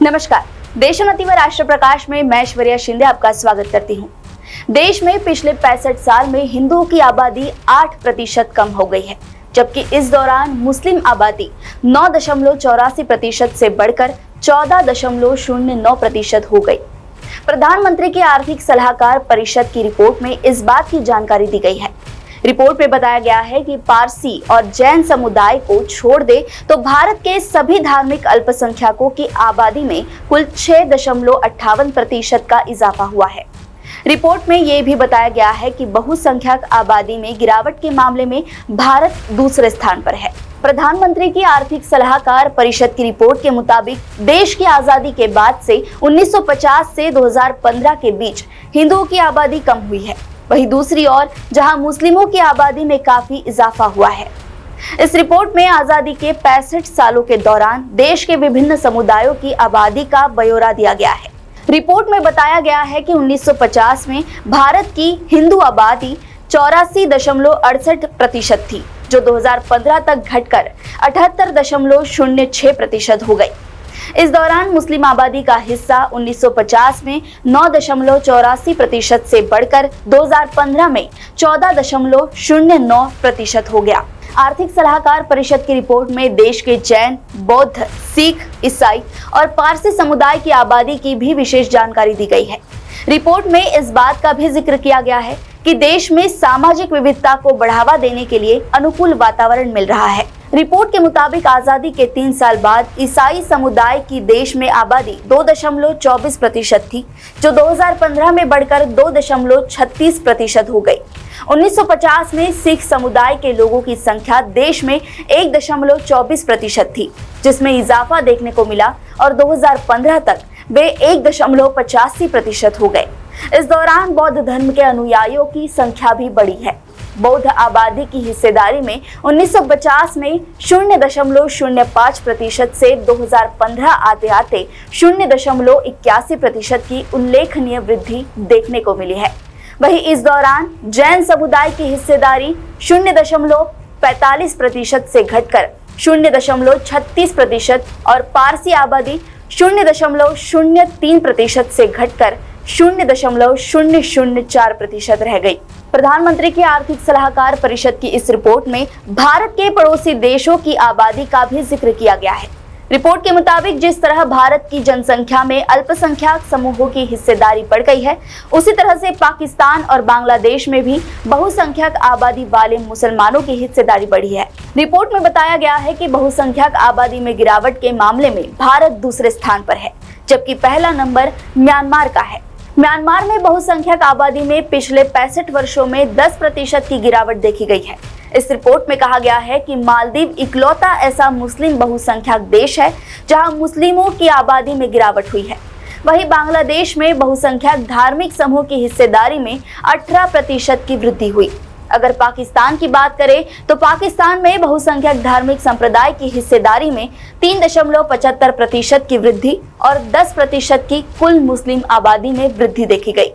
नमस्कार, देशोन्नति व राष्ट्र प्रकाश में मैं ऐश्वर्या शिंदे आपका स्वागत करती हूँ। देश में पिछले 65 साल में हिंदुओं की आबादी 8% कम हो गई है, जबकि इस दौरान मुस्लिम आबादी 9.84% से बढ़कर 14.09% हो गई। प्रधानमंत्री की आर्थिक सलाहकार परिषद की रिपोर्ट में इस बात की जानकारी दी गई है। रिपोर्ट में बताया गया है कि पारसी और जैन समुदाय को छोड़ दे तो भारत के सभी धार्मिक अल्पसंख्यकों की आबादी में कुल 6.58% का इजाफा हुआ है। रिपोर्ट में यह भी बताया गया है कि बहुसंख्यक आबादी में गिरावट के मामले में भारत दूसरे स्थान पर है। प्रधानमंत्री की आर्थिक सलाहकार परिषद की रिपोर्ट के मुताबिक देश की आजादी के बाद से 1950 से 2015 के बीच हिंदुओं की आबादी कम हुई है। वहीं दूसरी ओर जहां मुस्लिमों की आबादी में काफी इजाफा हुआ है। इस रिपोर्ट में आजादी के 65 सालों के दौरान देश के विभिन्न समुदायों की आबादी का ब्यौरा दिया गया है। रिपोर्ट में बताया गया है कि 1950 में भारत की हिंदू आबादी 84.68% थी, जो 2015 तक घटकर 78.06% हो गई। इस दौरान मुस्लिम आबादी का हिस्सा 1950 में 9.84% से बढ़कर 2015 में 14.09% हो गया। आर्थिक सलाहकार परिषद की रिपोर्ट में देश के जैन, बौद्ध, सिख, ईसाई और पारसी समुदाय की आबादी की भी विशेष जानकारी दी गई है। रिपोर्ट में इस बात का भी जिक्र किया गया है कि देश में सामाजिक विविधता को बढ़ावा देने के लिए अनुकूल वातावरण मिल रहा है। रिपोर्ट के मुताबिक आजादी के 3 साल बाद ईसाई समुदाय की देश में आबादी 2.24% थी, जो 2015 में बढ़कर 2.36% हो गई। 1950 में सिख समुदाय के लोगों की संख्या देश में 1.24% थी, जिसमें इजाफा देखने को मिला और 2015 तक वे 1.85% हो गए। इस दौरान बौद्ध धर्म के अनुयायियों की संख्या भी बढ़ी है। बौद्ध आबादी की हिस्सेदारी में 1950 में 0.05% से 2015 आते आते 0.81% की उल्लेखनीय वृद्धि देखने को मिली है। वहीं इस दौरान जैन समुदाय की हिस्सेदारी 0.45% से घटकर 0.36% और पारसी आबादी 0.03% से घटकर 0.004% रह गई। प्रधानमंत्री की आर्थिक सलाहकार परिषद की इस रिपोर्ट में भारत के पड़ोसी देशों की आबादी का भी जिक्र किया गया है। रिपोर्ट के मुताबिक जिस तरह भारत की जनसंख्या में अल्पसंख्यक समूहों की हिस्सेदारी बढ़ गई है, उसी तरह से पाकिस्तान और बांग्लादेश में भी बहुसंख्यक आबादी वाले मुसलमानों की हिस्सेदारी बढ़ी है। रिपोर्ट में बताया गया है कि बहुसंख्यक आबादी में गिरावट के मामले में भारत दूसरे स्थान पर है, जबकि पहला नंबर म्यांमार का है। म्यांमार में बहुसंख्यक आबादी में पिछले 65 वर्षों में 10% की गिरावट देखी गई है। इस रिपोर्ट में कहा गया है कि मालदीव इकलौता ऐसा मुस्लिम बहुसंख्यक देश है जहां मुस्लिमों की आबादी में गिरावट हुई है। वहीं बांग्लादेश में बहुसंख्यक धार्मिक समूह की हिस्सेदारी में 18% की वृद्धि हुई। अगर पाकिस्तान की बात करें तो पाकिस्तान में बहुसंख्यक धार्मिक संप्रदाय की हिस्सेदारी में 3.75% की वृद्धि और 10% की कुल मुस्लिम आबादी में वृद्धि देखी गई।